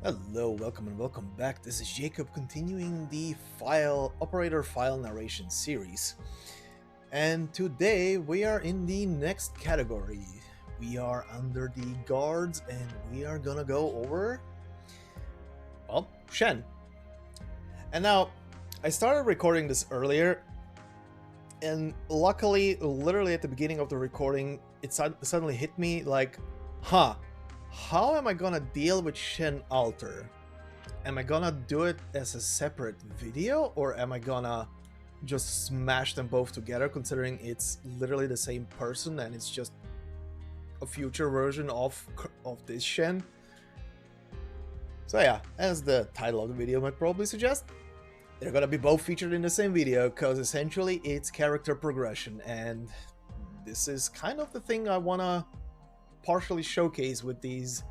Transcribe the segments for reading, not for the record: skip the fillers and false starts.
Hello, welcome and welcome back. This is Jacob continuing the operator file narration series. And today we are in the next category. We are under the guards and we are gonna go over, well, Shen. And now, I started recording this earlier, and luckily, literally at the beginning of the recording, it suddenly hit me like, how am I gonna deal with Shen Alter? Am I gonna do it as a separate video, or am I gonna just smash them both together, considering it's literally the same person and it's just a future version of this Shen? So yeah, as the title of the video might probably suggest, they're gonna be both featured in the same video, because essentially it's character progression, and this is kind of the thing I wanna partially showcase with these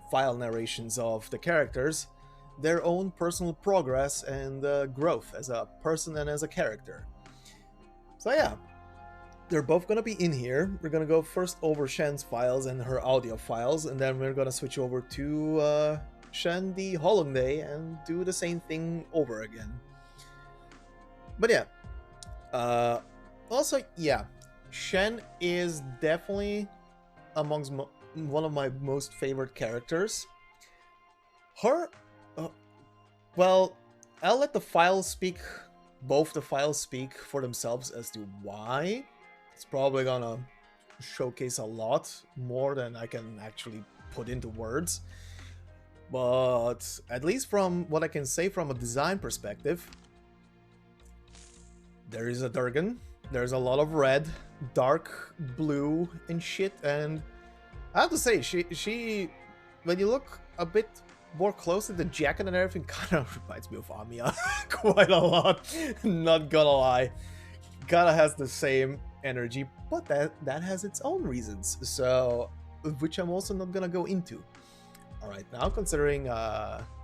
file narrations of the characters, their own personal progress and growth as a person and as a character. So yeah, they're both gonna be in here. We're gonna go first over Shen's files and her audio files, and then we're gonna switch over to Shen the Holungday and do the same thing over again. But yeah, also yeah, Shen is definitely amongst one of my most favorite characters. Her, well, I'll let the files speak, both the files speak for themselves as to why. It's probably gonna showcase a lot more than I can actually put into words. But at least from what I can say from a design perspective, there is a Durgan, there's a lot of red, dark blue and shit, and I have to say, she when you look a bit more closely, the jacket and everything kind of reminds me of Amiya quite a lot, not gonna lie. Kinda has the same energy, but that has its own reasons, so which I'm also not gonna go into. Alright, now considering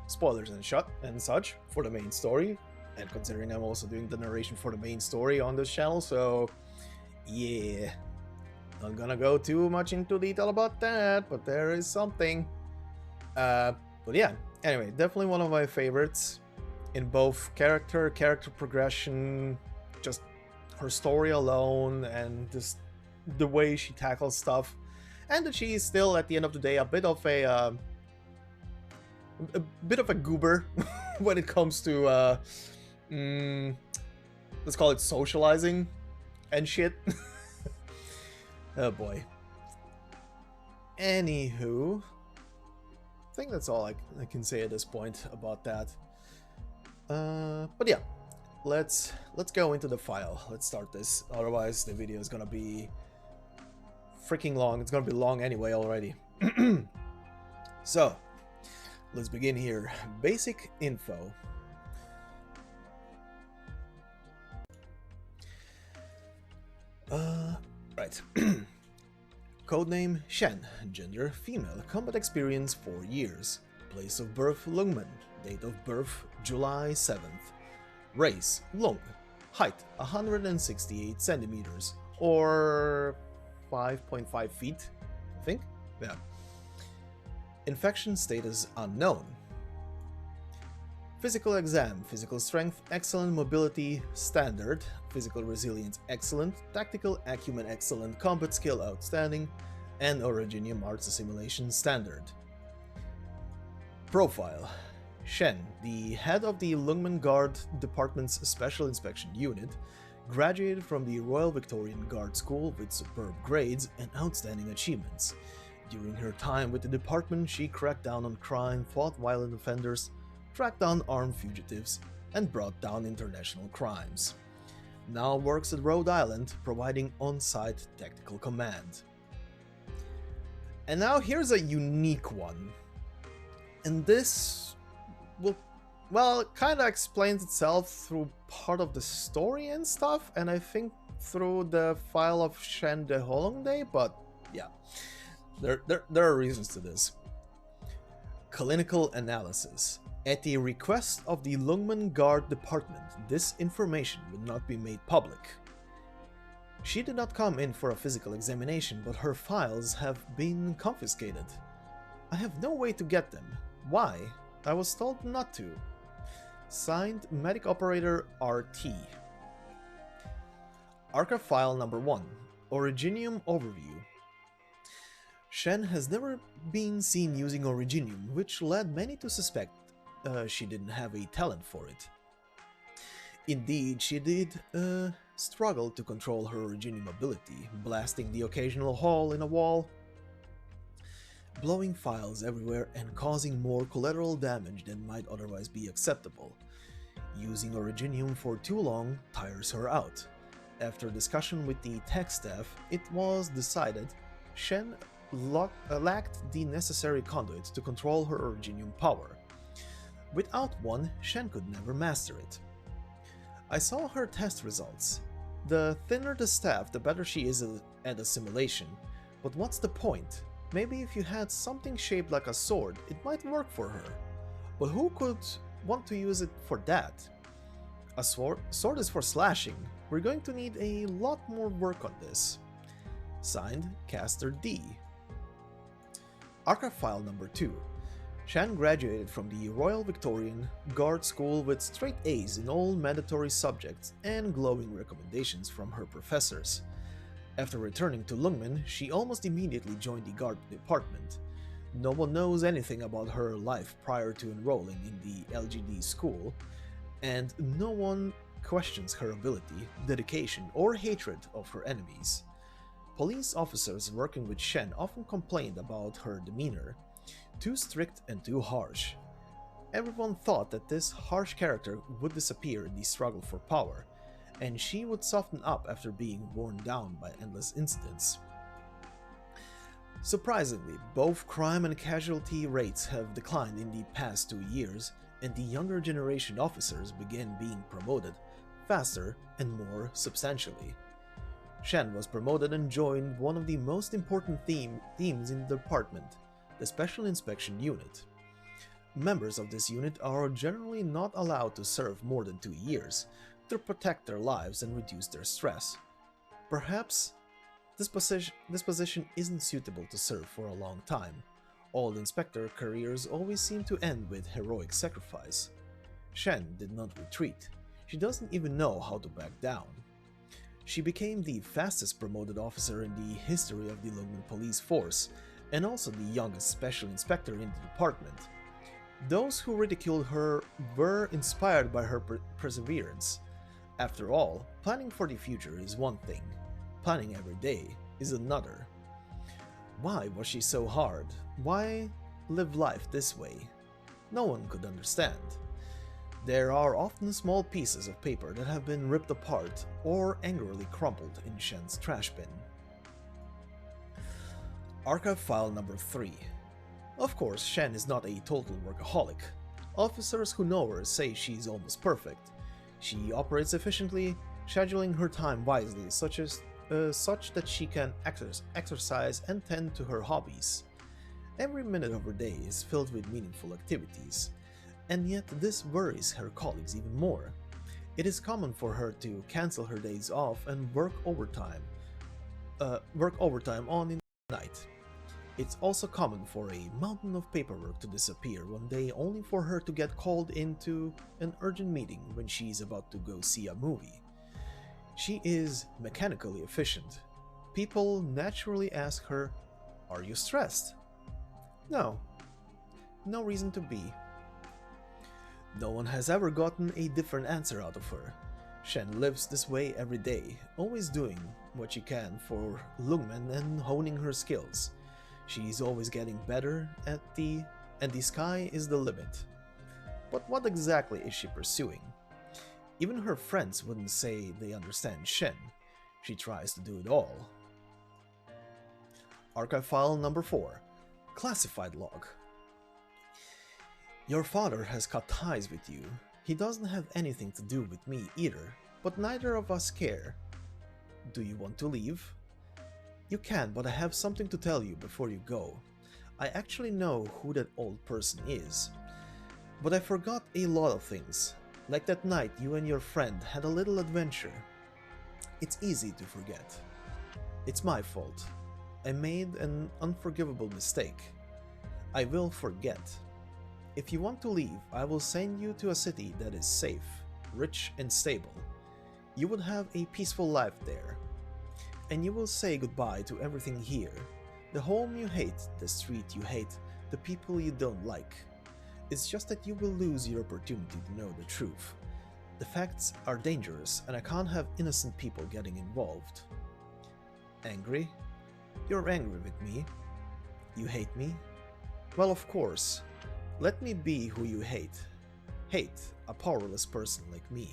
spoilers and such for the main story, and considering I'm also doing the narration for the main story on this channel, so yeah, not gonna go too much into detail about that, but there is something. But yeah, anyway, definitely one of my favorites in both character progression, just her story alone, and just the way she tackles stuff, and that she is still at the end of the day a bit of a goober when it comes to let's call it socializing and shit. Oh boy. Anywho, I think that's all I can say at this point about that. But yeah, let's go into the file. Let's start this. Otherwise, the video is gonna be freaking long. It's gonna be long anyway already. So, let's begin here. Basic info. Right. Codename Shen. Gender female. Combat experience 4 years. Place of birth Lungmen. Date of birth July 7th. Race Lung. Height 168 centimeters or 5.5 feet, I think. Yeah. Infection status unknown. Physical exam, physical strength, excellent, mobility, standard, physical resilience, excellent, tactical acumen, excellent, combat skill, outstanding, and Originium arts assimilation, standard. Profile. Shen, the head of the Lungmen Guard Department's Special Inspection Unit, graduated from the Royal Victorian Guard School with superb grades and outstanding achievements. During her time with the department, she cracked down on crime, fought violent offenders, tracked down armed fugitives, and brought down international crimes. Now works at Rhode Island, providing on-site tactical command. And now here's a unique one. And this will, well, it kind of explains itself through part of the story and stuff, and I think through the file of Shen the Holungday, but yeah, there are reasons to this. Clinical analysis. At the request of the Lungmen Guard Department, this information would not be made public. She did not come in for a physical examination, but her files have been confiscated. I have no way to get them. Why? I was told not to. Signed, Medic Operator RT. Archive File Number 1. Originium Overview. Shen has never been seen using Originium, which led many to suspect she didn't have a talent for it. Indeed, she did struggle to control her Originium ability, blasting the occasional hole in a wall, blowing files everywhere and causing more collateral damage than might otherwise be acceptable. Using Originium for too long tires her out. After discussion with the tech staff, it was decided Shen lacked the necessary conduit to control her Originium power. Without one, Shen could never master it. I saw her test results. The thinner the staff, the better she is at assimilation. But what's the point? Maybe if you had something shaped like a sword, it might work for her. But who could want to use it for that? A sword is for slashing. We're going to need a lot more work on this. Signed, Caster D. Archive File Number 2. Shan graduated from the Royal Victorian Guard School with straight A's in all mandatory subjects and glowing recommendations from her professors. After returning to Lungmen, she almost immediately joined the Guard department. No one knows anything about her life prior to enrolling in the LGD school, and no one questions her ability, dedication, or hatred of her enemies. Police officers working with Shen often complained about her demeanor, too strict and too harsh. Everyone thought that this harsh character would disappear in the struggle for power, and she would soften up after being worn down by endless incidents. Surprisingly, both crime and casualty rates have declined in the past 2 years, and the younger generation officers began being promoted faster and more substantially. Shen was promoted and joined one of the most important teams in the department, the Special Inspection Unit. Members of this unit are generally not allowed to serve more than 2 years to protect their lives and reduce their stress. Perhaps this position isn't suitable to serve for a long time. All inspector careers always seem to end with heroic sacrifice. Shen did not retreat. She doesn't even know how to back down. She became the fastest promoted officer in the history of the Lungmen police force, and also the youngest special inspector in the department. Those who ridiculed her were inspired by her perseverance. After all, planning for the future is one thing, planning every day is another. Why was she so hard? Why live life this way? No one could understand. There are often small pieces of paper that have been ripped apart or angrily crumpled in Shen's trash bin. Archive File Number 3. Of course, Shen is not a total workaholic. Officers who know her say she's almost perfect. She operates efficiently, scheduling her time wisely, such that she can exercise and tend to her hobbies. Every minute of her day is filled with meaningful activities, and yet this worries her colleagues even more. It is common for her to cancel her days off and work overtime on in the night. It's also common for a mountain of paperwork to disappear one day only for her to get called into an urgent meeting when she's about to go see a movie. She is mechanically efficient. People naturally ask her, "Are you stressed?" No. No reason to be. No one has ever gotten a different answer out of her. Shen lives this way every day, always doing what she can for Lungmen and honing her skills. She's always getting better and the sky is the limit. But what exactly is she pursuing? Even her friends wouldn't say they understand Shen. She tries to do it all. Archive File Number 4. Classified Log. Your father has cut ties with you. He doesn't have anything to do with me either, but neither of us care. Do you want to leave? You can, but I have something to tell you before you go. I actually know who that old person is. But I forgot a lot of things, like that night you and your friend had a little adventure. It's easy to forget. It's my fault. I made an unforgivable mistake. I will forget. If you want to leave, I will send you to a city that is safe, rich, and stable. You will have a peaceful life there, and you will say goodbye to everything here. The home you hate, the street you hate, the people you don't like. It's just that you will lose your opportunity to know the truth. The facts are dangerous, and I can't have innocent people getting involved. Angry? You're angry with me? You hate me? Well, of course. Let me be who you hate. Hate a powerless person like me.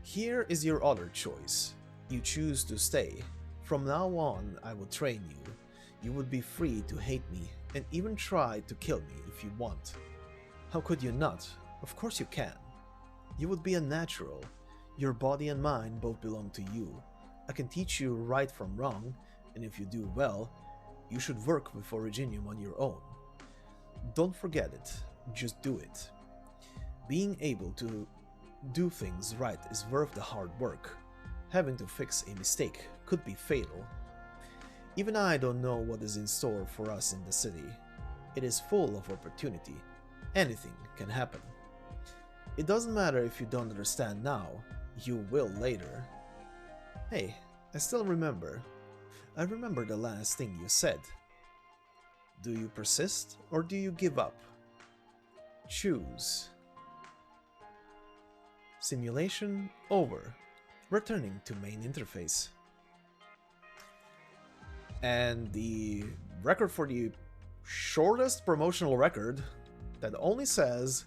Here is your other choice. You choose to stay. From now on, I will train you. You would be free to hate me and even try to kill me if you want. How could you not? Of course you can. You would be a natural. Your body and mind both belong to you. I can teach you right from wrong, and if you do well, you should work with Originium on your own. Don't forget it, just do it. Being able to do things right is worth the hard work. Having to fix a mistake could be fatal. Even I don't know what is in store for us in the city. It is full of opportunity. Anything can happen. It doesn't matter if you don't understand now, you will later. Hey, I still remember. I remember the last thing you said. Do you persist or do you give up? Choose. Simulation over. Returning to main interface. And the record for the shortest promotional record that only says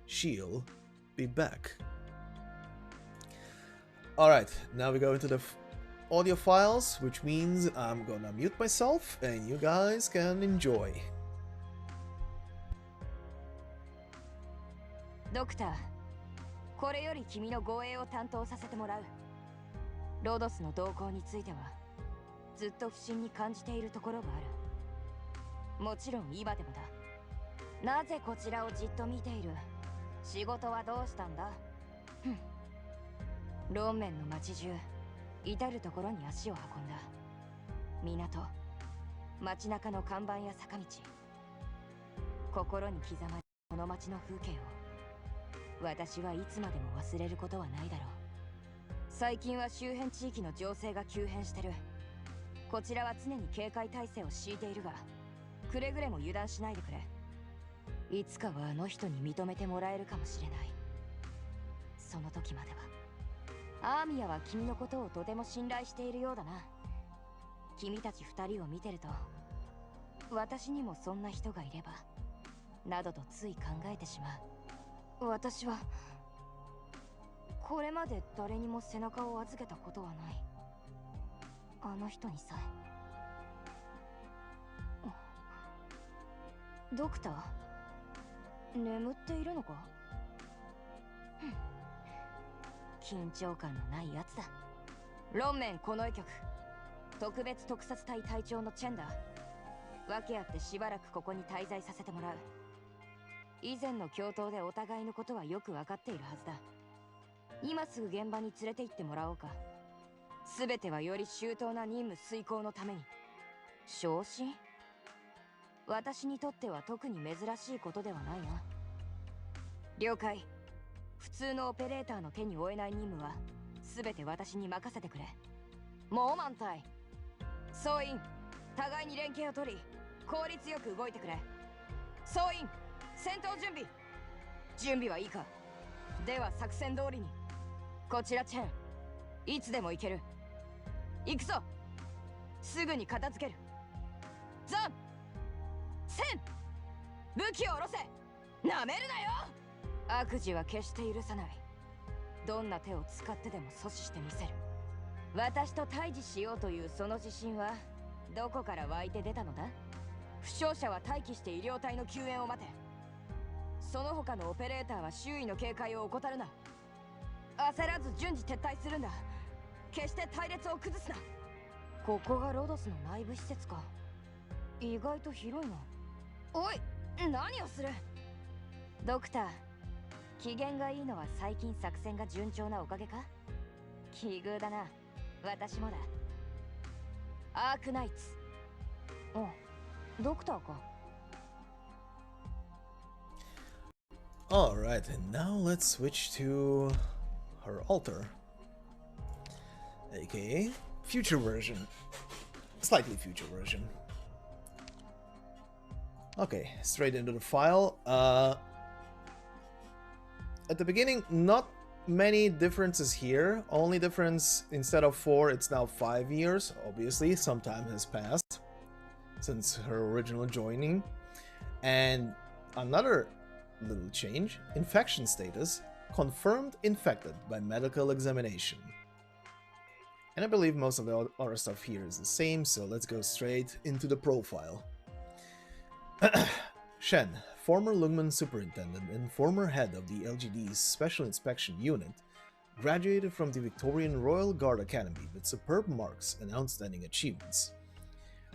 she'll be back. Alright, now we go into the audio files, which means I'm gonna mute myself and you guys can enjoy. ドクター、これより君の護衛を担当させてもらう。ロドスの動向についてはずっと不審に感じているところがある。もちろん今でもだ。なぜこちらをじっと見ている？仕事はどうしたんだ？ロンメンの街中、至るところに足を運んだ。港、街中の看板や坂道、心に刻まれこの街の風景を私はいつまでも忘れることはないだろう。最近は周辺地域の情勢が急変してる。こちらは常に警戒態勢を敷いているが、くれぐれも油断しないでくれ。いつかはあの人に認めてもらえるかもしれない。その時までは。アーミヤは君のことをとても信頼しているようだな。君たち二人を見てると、私にもそんな人がいれば、などとつい考えてしまう。私はこれまで誰にも背中を預けたことはない。あの人にさえ。ドクター、眠っているのか？緊張感のないやつだ。ロンメン近衛局特別特撮隊隊長のチェンだ。訳あってしばらくここに滞在させてもらう。以前の共闘でお互いのことはよく分かっているはずだ。今すぐ現場に連れて行ってもらおうか。全てはより周到な任務遂行のために。昇進？私にとっては特に珍しいことではないな。了解。普通のオペレーターの手に負えない任務は全て私に任せてくれ。もう満タイ。総員、互いに連携を取り効率よく動いてくれ。総員、戦闘準備。準備はいいか？では作戦通りに。こちらチェン、いつでも行ける。行くぞ。すぐに片付ける。ザン、セン、武器を下ろせ。なめるなよ。悪事は決して許さない。どんな手を使ってでも阻止してみせる。私と対峙しようというその自信はどこから湧いて出たのだ？負傷者は待機して医療隊の救援を待て。その他のオペレーターは周囲の警戒を怠るな。焦らず順次撤退するんだ。決して隊列を崩すな。ここがロドスの内部施設か。意外と広いな。おい、何をする？ドクター、機嫌がいいのは最近作戦が順調なおかげか？奇遇だな。私もだ。アークナイツ。お、ドクターか。Alright, and now let's switch to her altar. AKA future version. Slightly future version. Okay, straight into the file. At the beginning, not many differences here. Only difference, instead of 4, it's now 5 years. Obviously, some time has passed since her original joining. And another little change, infection status, confirmed infected by medical examination. And I believe most of the other stuff here is the same, so let's go straight into the profile. Shen, former Lungmen superintendent and former head of the LGD's Special Inspection Unit, graduated from the Victorian Royal Guard Academy with superb marks and outstanding achievements.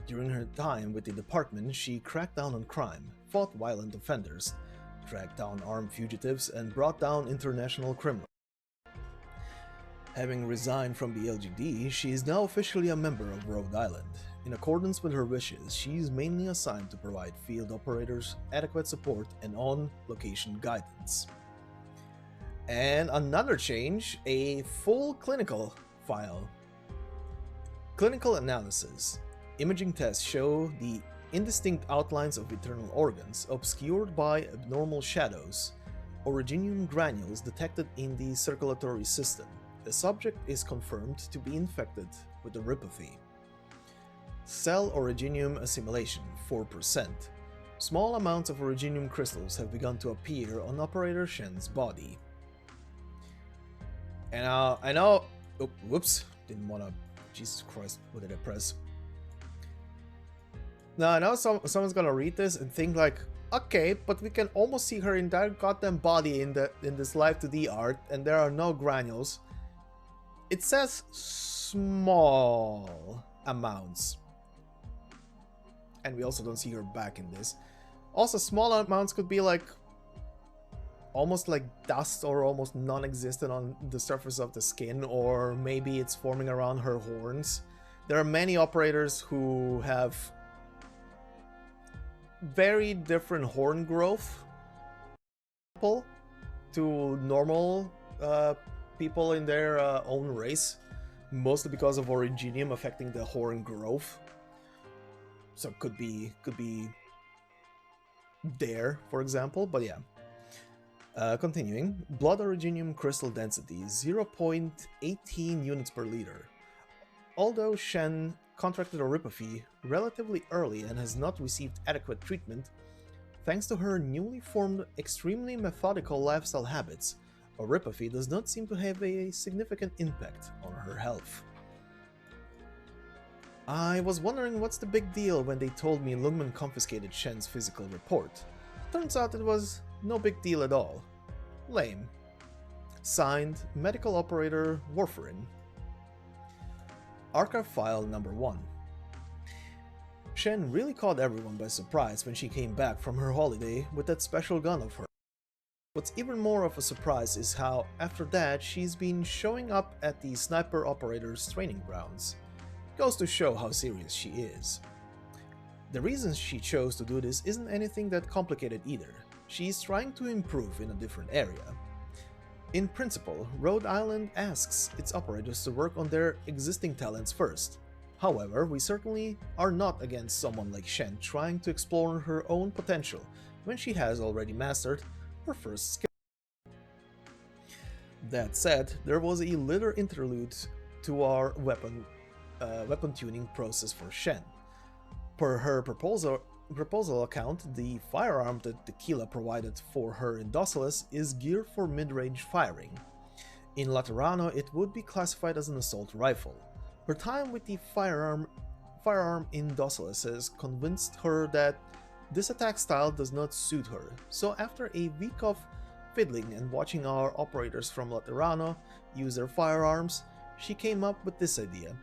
During her time with the department, she cracked down on crime, fought violent offenders, tracked down armed fugitives, and brought down international criminals. Having resigned from the LGD, she is now officially a member of Rhode Island. In accordance with her wishes, she is mainly assigned to provide field operators adequate support and on-location guidance. And another change, a full clinical file. Clinical analysis. Imaging tests show the indistinct outlines of internal organs obscured by abnormal shadows, originium granules detected in the circulatory system. The subject is confirmed to be infected with the ripathy. Cell originium assimilation, 4%. Small amounts of originium crystals have begun to appear on Operator Shen's body. And I know... Oh, whoops. Didn't want to... Jesus Christ, what did I press? Now, I know someone's gonna read this and think like, okay, but we can almost see her entire goddamn body in this Live 2D art, and there are no granules. It says small amounts. And we also don't see her back in this. Also, small amounts could be like almost like dust or almost non-existent on the surface of the skin, or maybe it's forming around her horns. There are many operators who have very different horn growth to normal people in their own race, mostly because of originium affecting the horn growth. So could be there, for example, but yeah. Continuing, blood originium crystal density 0.18 units per liter. Although Shen contracted oripathy relatively early and has not received adequate treatment, thanks to her newly formed, extremely methodical lifestyle habits, oripathy does not seem to have a significant impact on her health. I was wondering what's the big deal when they told me Lungmen confiscated Shen's physical report. Turns out it was no big deal at all. Lame. Signed, Medical Operator Warfarin. Archive File Number 1. Shen really caught everyone by surprise when she came back from her holiday with that special gun of hers. What's even more of a surprise is how, after that, she's been showing up at the sniper operators' training grounds. Goes to show how serious she is. The reason she chose to do this isn't anything that complicated either. She's trying to improve in a different area. In principle, Rhode Island asks its operators to work on their existing talents first. However, we certainly are not against someone like Shen trying to explore her own potential when she has already mastered her first skill. That said, there was a little interlude to our weapon tuning process for Shen. Per her proposal account, the firearm that Tequila provided for her in Docilis is geared for mid-range firing. In Laterano, it would be classified as an assault rifle. Her time with the firearm in Docilis has convinced her that this attack style does not suit her, so after a week of fiddling and watching our operators from Laterano use their firearms, she came up with this idea.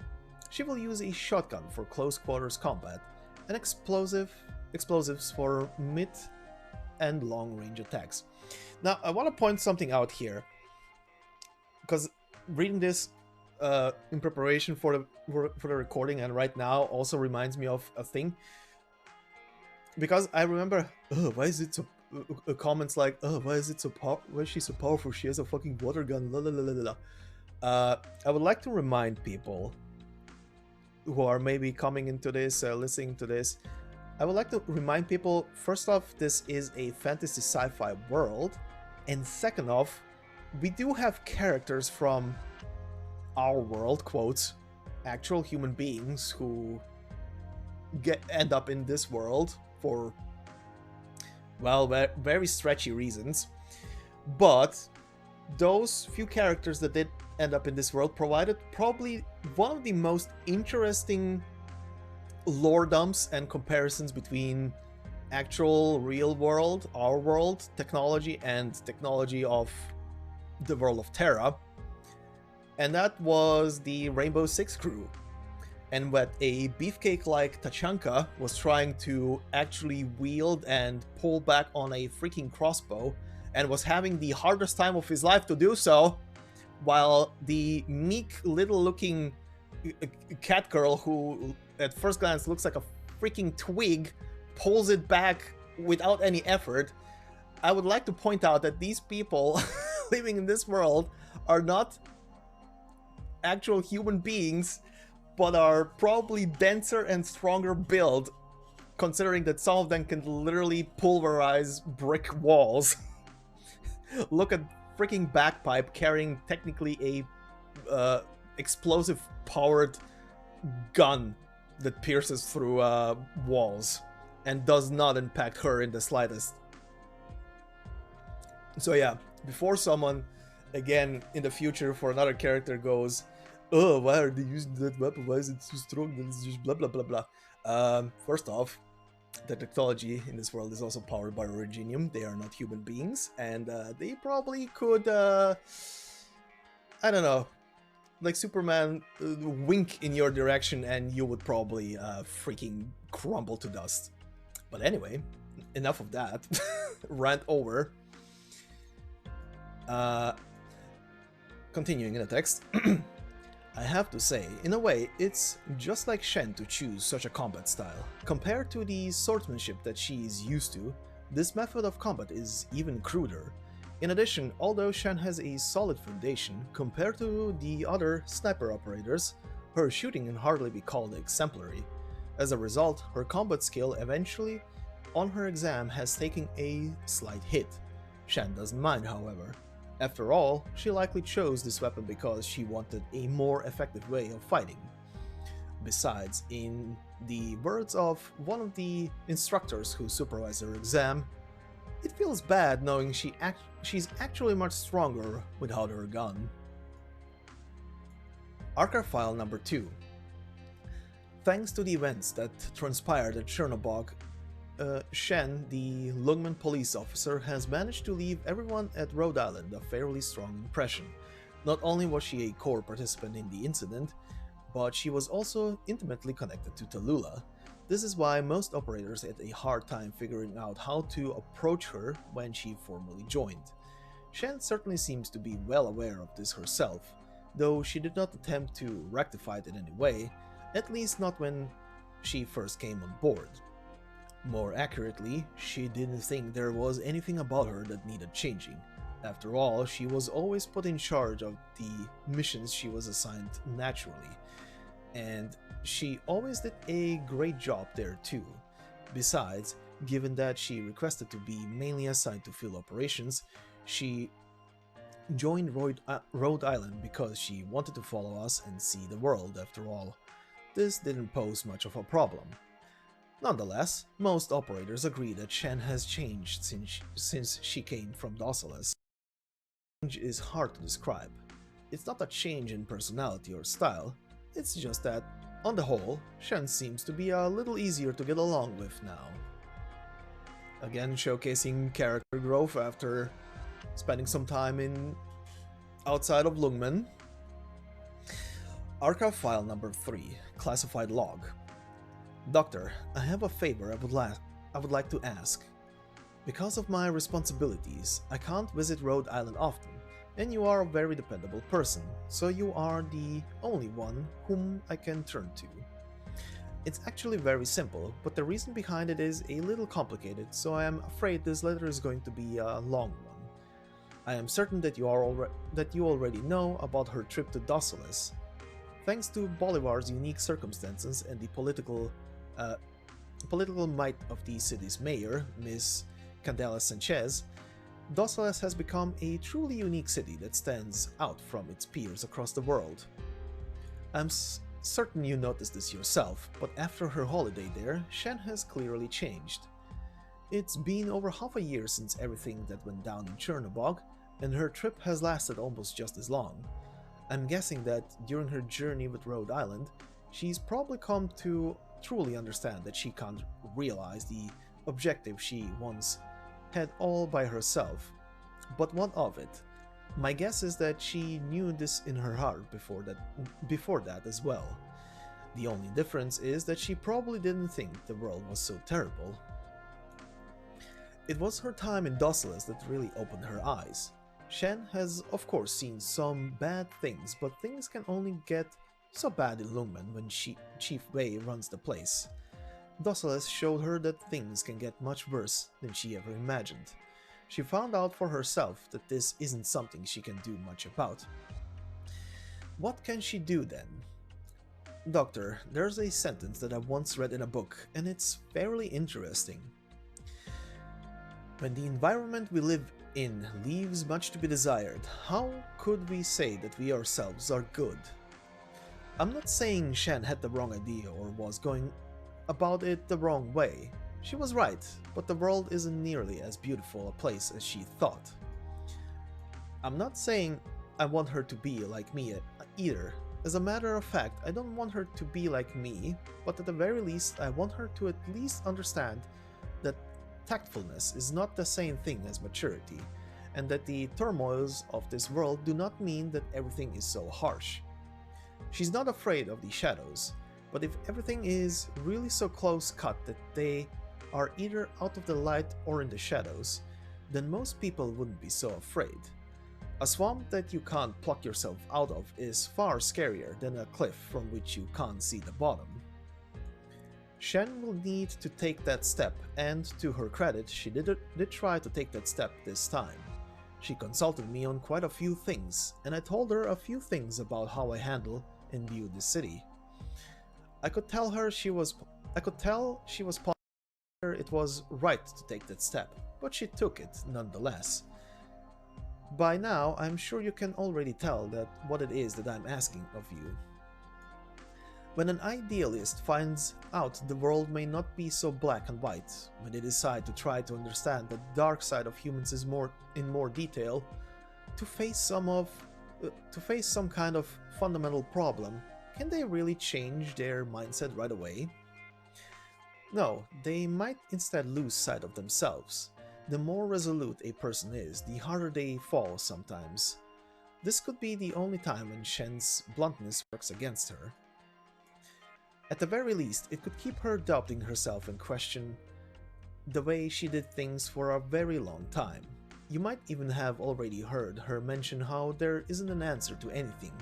She will use a shotgun for close quarters combat and explosives for mid and long range attacks. Now, I want to point something out here, because reading this in preparation for the recording and right now also reminds me of a thing. Because I remember, why is it so comments like, "Oh, why is it so why is she so powerful? She has a fucking water gun." La la la la la. I would like to remind people who are maybe coming into this, listening to this. I would like to remind people, first off, this is a fantasy sci-fi world, and second off, we do have characters from our world, quotes, actual human beings who end up in this world for, well, very stretchy reasons. But those few characters that did end up in this world provided probably one of the most interesting lore dumps and comparisons between actual real world, our world technology, and technology of the world of Terra. And that was the Rainbow Six crew. And what a beefcake like Tachanka was trying to actually wield and pull back on a freaking crossbow, and was having the hardest time of his life to do so, while the meek little looking cat girl, who at first glance looks like a freaking twig, pulls it back without any effort. I would like to point out that these people living in this world are not actual human beings, but are probably denser and stronger build, considering that some of them can literally pulverize brick walls. Look at freaking Bagpipe carrying technically a explosive powered gun that pierces through walls and does not impact her in the slightest. So yeah, before someone again in the future for another character goes, "Oh, why are they using that weapon? Why is it so strong? It's just blah blah blah blah." First off, the technology in this world is also powered by Originium. They are not human beings, and they probably could, I don't know, like Superman, wink in your direction, and you would probably freaking crumble to dust. But anyway, enough of that. Rant over. Continuing in the text. I have to say, in a way, it's just like Shen to choose such a combat style. Compared to the swordsmanship that she is used to, this method of combat is even cruder. In addition, although Shen has a solid foundation, compared to the other sniper operators, her shooting can hardly be called exemplary. As a result, her combat skill eventually, on her exam, has taken a slight hit. Shen doesn't mind, however. After all, she likely chose this weapon because she wanted a more effective way of fighting. Besides, in the words of one of the instructors who supervised her exam, it feels bad knowing she's actually much stronger without her gun. Archive File Number 2. Thanks to the events that transpired at Chernobog, Shen, the Lungmen police officer, has managed to leave everyone at Rhode Island a fairly strong impression. Not only was she a core participant in the incident, but she was also intimately connected to Tallulah. This is why most operators had a hard time figuring out how to approach her when she formally joined. Shen certainly seems to be well aware of this herself, though she did not attempt to rectify it in any way, at least not when she first came on board. More accurately, she didn't think there was anything about her that needed changing. After all, she was always put in charge of the missions she was assigned naturally, and she always did a great job there too. Besides, given that she requested to be mainly assigned to field operations, she joined Rhode Island because she wanted to follow us and see the world after all. This didn't pose much of a problem. Nonetheless, most operators agree that Shen has changed since she came from Docilis. Change is hard to describe. It's not a change in personality or style, it's just that, on the whole, Shen seems to be a little easier to get along with now. Again, showcasing character growth after spending some time outside of Lungmen. Archive File Number 3, Classified Log. Doctor, I have a favor I would like to ask. Because of my responsibilities, I can't visit Rhode Island often, and you are a very dependable person, so you are the only one whom I can turn to. It's actually very simple, but the reason behind it is a little complicated, so I am afraid this letter is going to be a long one. I am certain that you already know about her trip to Docilis. Thanks to Bolivar's unique circumstances and the uh, political might of the city's mayor, Ms. Candela Sanchez, Docilis has become a truly unique city that stands out from its peers across the world. I'm certain you noticed this yourself, but after her holiday there, Shen has clearly changed. It's been over half a year since everything that went down in Chernobog, and her trip has lasted almost just as long. I'm guessing that during her journey with Rhode Island, she's probably come to truly understand that she can't realize the objective she once had all by herself. But what of it? My guess is that she knew this in her heart before that as well. The only difference is that she probably didn't think the world was so terrible. It was her time in Docilis that really opened her eyes. Shen has of course seen some bad things, but things can only get so bad in Lungmen when Chief Wei runs the place. Docilis showed her that things can get much worse than she ever imagined. She found out for herself that this isn't something she can do much about. What can she do then? Doctor, there's a sentence that I once read in a book, and it's fairly interesting. When the environment we live in leaves much to be desired, how could we say that we ourselves are good? I'm not saying Shen had the wrong idea or was going about it the wrong way. She was right, but the world isn't nearly as beautiful a place as she thought. I'm not saying I want her to be like me either. As a matter of fact, I don't want her to be like me, but at the very least I want her to at least understand that tactfulness is not the same thing as maturity, and that the turmoils of this world do not mean that everything is so harsh. She's not afraid of the shadows, but if everything is really so close-cut that they are either out of the light or in the shadows, then most people wouldn't be so afraid. A swamp that you can't pluck yourself out of is far scarier than a cliff from which you can't see the bottom. Shen will need to take that step, and to her credit, she did try to take that step this time. She consulted me on quite a few things, and I told her a few things about how I handle and view the city. I could tell she was positive it was right to take that step, but she took it nonetheless. By now, I'm sure you can already tell that what it is that I'm asking of you. When an idealist finds out the world may not be so black and white, when they decide to try to understand the dark side of humans in more detail, to face some kind of fundamental problem, can they really change their mindset right away? No, they might instead lose sight of themselves. The more resolute a person is, the harder they fall sometimes. This could be the only time when Shen's bluntness works against her. At the very least, it could keep her doubting herself and question the way she did things for a very long time. You might even have already heard her mention how there isn't an answer to anything.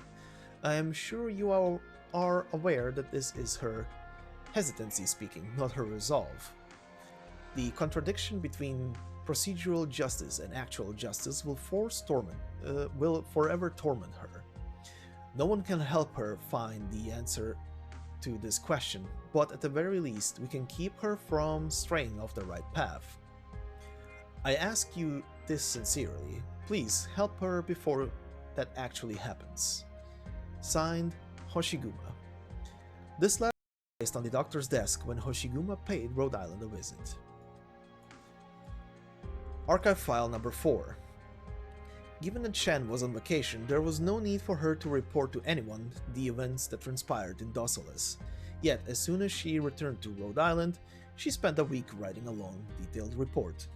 I am sure you are aware that this is her hesitancy speaking, not her resolve. The contradiction between procedural justice and actual justice will forever torment her. No one can help her find the answer to this question, but at the very least we can keep her from straying off the right path. I ask you this sincerely. Please help her before that actually happens. Signed, Hoshiguma. This letter was placed on the doctor's desk when Hoshiguma paid Rhode Island a visit. Archive File Number 4. Given that Shen was on vacation, there was no need for her to report to anyone the events that transpired in Docilis. Yet, as soon as she returned to Rhode Island, she spent a week writing a long, detailed report.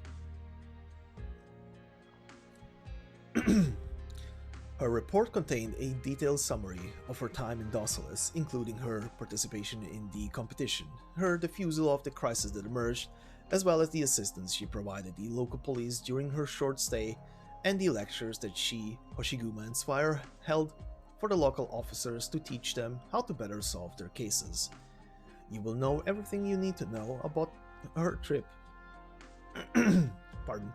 Her report contained a detailed summary of her time in Docilis, including her participation in the competition, her defusal of the crisis that emerged, as well as the assistance she provided the local police during her short stay, and the lectures that she, Hoshiguma, and Spire held for the local officers to teach them how to better solve their cases. You will know everything you need to know about her trip. Pardon.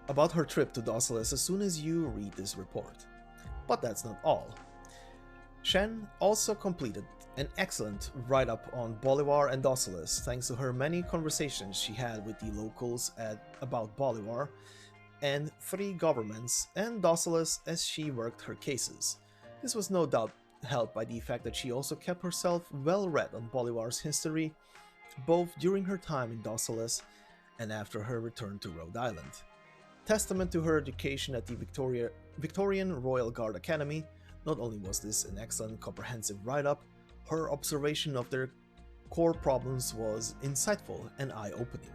About her trip to Dosilis as soon as you read this report. But that's not all. Shen also completed an excellent write-up on Bolivar and Dosilis thanks to her many conversations she had with the locals about Bolivar and 3 governments and Dosilis as she worked her cases. This was no doubt helped by the fact that she also kept herself well read on Bolivar's history, both during her time in Dosilis and after her return to Rhode Island. Testament to her education at the Victorian Royal Guard Academy, not only was this an excellent comprehensive write-up, her observation of their core problems was insightful and eye-opening.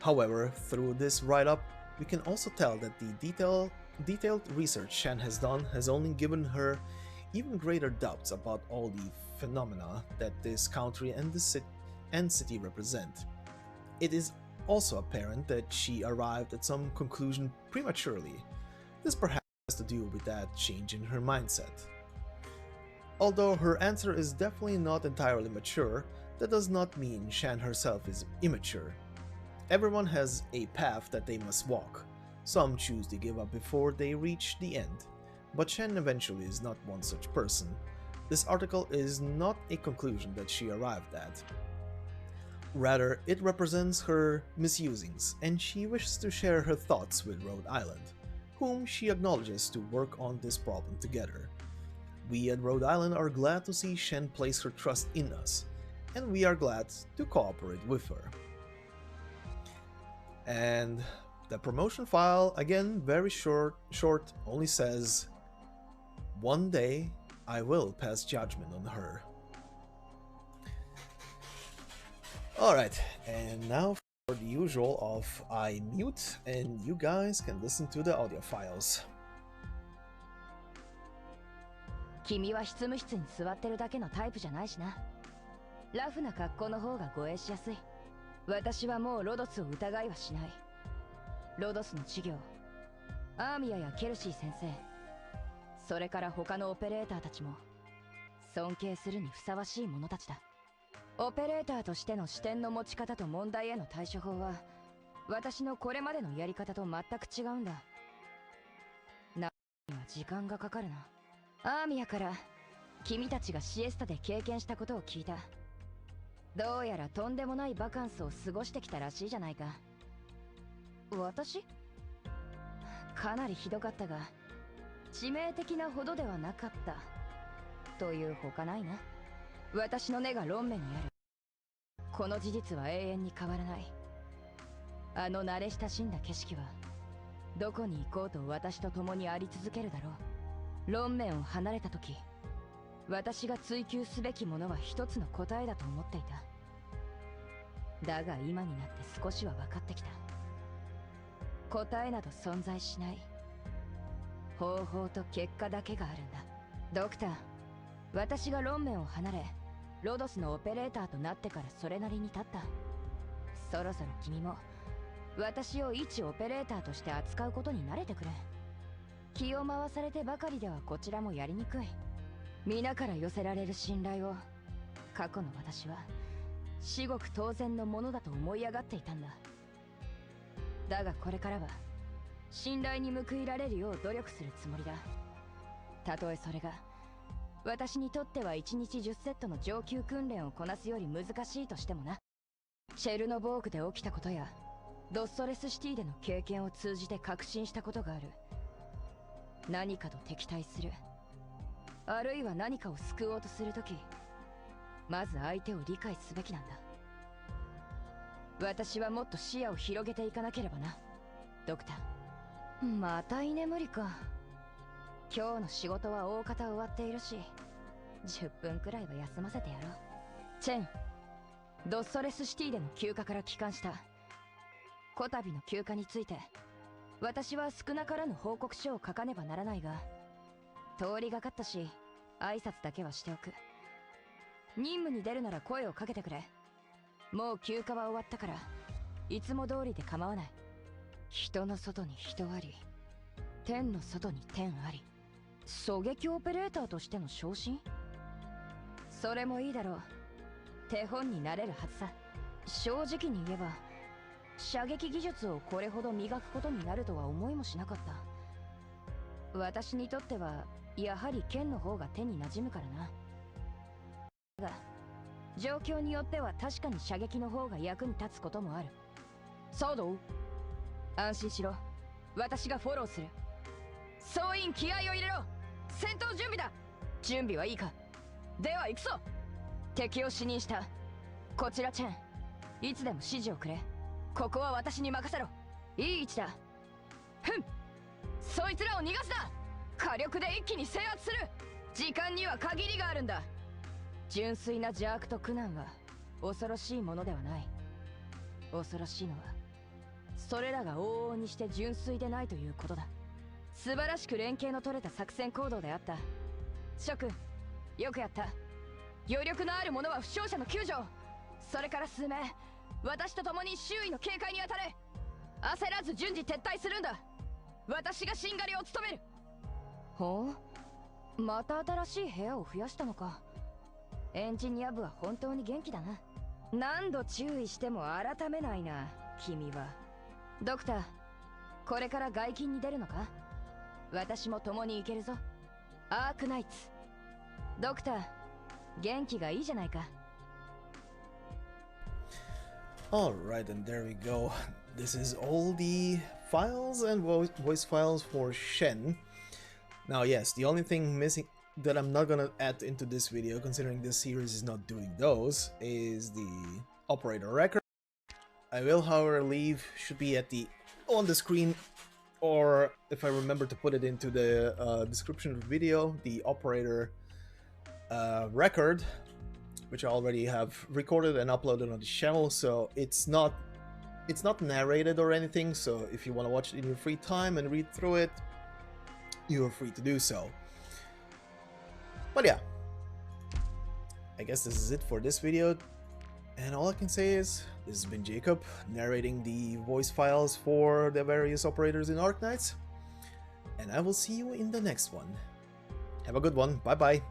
However, through this write-up, we can also tell that the detailed research Shen has done has only given her even greater doubts about all the phenomena that this country and city represent. It is also apparent that she arrived at some conclusion prematurely. This perhaps has to do with that change in her mindset. Although her answer is definitely not entirely mature, that does not mean Shen herself is immature. Everyone has a path that they must walk. Some choose to give up before they reach the end, but Shen eventually is not one such person. This article is not a conclusion that she arrived at. Rather, it represents her misusings, and she wishes to share her thoughts with Rhode Island, whom she acknowledges to work on this problem together. We at Rhode Island are glad to see Shen place her trust in us, and we are glad to cooperate with her. And the promotion file, again very short, only says, "One day I will pass judgment on her." Alright, and now for the usual of I mute and you guys can listen to the audio files. 君は執務室に座ってるだけのタイプじゃないしな。ラフな格好の方が護衛しやすい。私はもうロドスを疑いはしない。ロドスの授業、アーミアやケルシー先生、それから他のオペレーターたちも尊敬するにふさわしい者たちだ。オペレーターとしての視点の持ち方と問題への対処法は私のこれまでのやり方と全く違うんだ。には時間がかかるな。アーミアから君たちがシエスタで経験したことを聞いた。どうやらとんでもないバカンスを過ごしてきたらしいじゃないか。私？かなりひどかったが致命的なほどではなかったというほかないな。私の根が論面にある。この事実は永遠に変わらない。あの慣れ親しんだ景色はどこに行こうと私と共にあり続けるだろう。論面を離れた時、私が追求すべきものは一つの答えだと思っていた。だが今になって少しは分かってきた。答えなど存在しない。方法と結果だけがあるんだ。ドクター、私が論面を離れロドスのオペレーターとなってからそれなりに経った。そろそろ君も私を一オペレーターとして扱うことに慣れてくれ。気を回されてばかりではこちらもやりにくい。皆から寄せられる信頼を過去の私は至極当然のものだと思い上がっていたんだ。だがこれからは信頼に報いられるよう努力するつもりだ。たとえそれが私にとっては1日10セットの上級訓練をこなすより難しいとしてもな。チェルノボーグで起きたことやドッソレスシティでの経験を通じて確信したことがある。何かと敵対する、あるいは何かを救おうとするとき、まず相手を理解すべきなんだ。私はもっと視野を広げていかなければな、ドクター。また居眠りか。今日の仕事は大方終わっているし、10分くらいは休ませてやろう。チェン、ドッソレスシティでの休暇から帰還した。こたびの休暇について私は少なからぬ報告書を書かねばならないが、通りがかったし挨拶だけはしておく。任務に出るなら声をかけてくれ。もう休暇は終わったからいつも通りで構わない。人の外に人あり、天の外に天あり。狙撃オペレーターとしての昇進？それもいいだろう。手本になれるはずさ。正直に言えば射撃技術をこれほど磨くことになるとは思いもしなかった。私にとってはやはり剣の方が手に馴染むからな。が状況によっては確かに射撃の方が役に立つこともある。そうだ。安心しろ、私がフォローする。総員気合を入れろ。戦闘準備だ。準備はいいか。では行くぞ。敵を視認した。こちらチェン、いつでも指示をくれ。ここは私に任せろ。いい位置だ。ふん、そいつらを逃がすな。火力で一気に制圧する。時間には限りがあるんだ。純粋な邪悪と苦難は恐ろしいものではない。恐ろしいのはそれらが往々にして純粋でないということだ。素晴らしく連携の取れた作戦行動であった。諸君、よくやった。余力のある者は負傷者の救助、それから数名私と共に周囲の警戒に当たれ。焦らず順次撤退するんだ。私がしんがりを務める。ほう、また新しい部屋を増やしたのか。エンジニア部は本当に元気だな。何度注意しても改めないな君は。ドクター、これから外勤に出るのか。私も共に行けるぞ。アークナイツ。ドクター、元気がいいじゃないか。Alright, and there we go. This is all the files and voice files for Shen. Now, yes, the only thing missing that I'm not gonna add into this video, considering this series is not doing those, is the operator record. I will, however, leave, should be on the screen, or if I remember to put it into the description of the video, the operator record, which I already have recorded and uploaded on the channel. So it's not narrated or anything, so if you want to watch it in your free time and read through it, you are free to do so. But yeah, I guess this is it for this video, and all I can say is this has been Jacob narrating the voice files for the various operators in Arknights, and I will see you in the next one. Have a good one. Bye bye.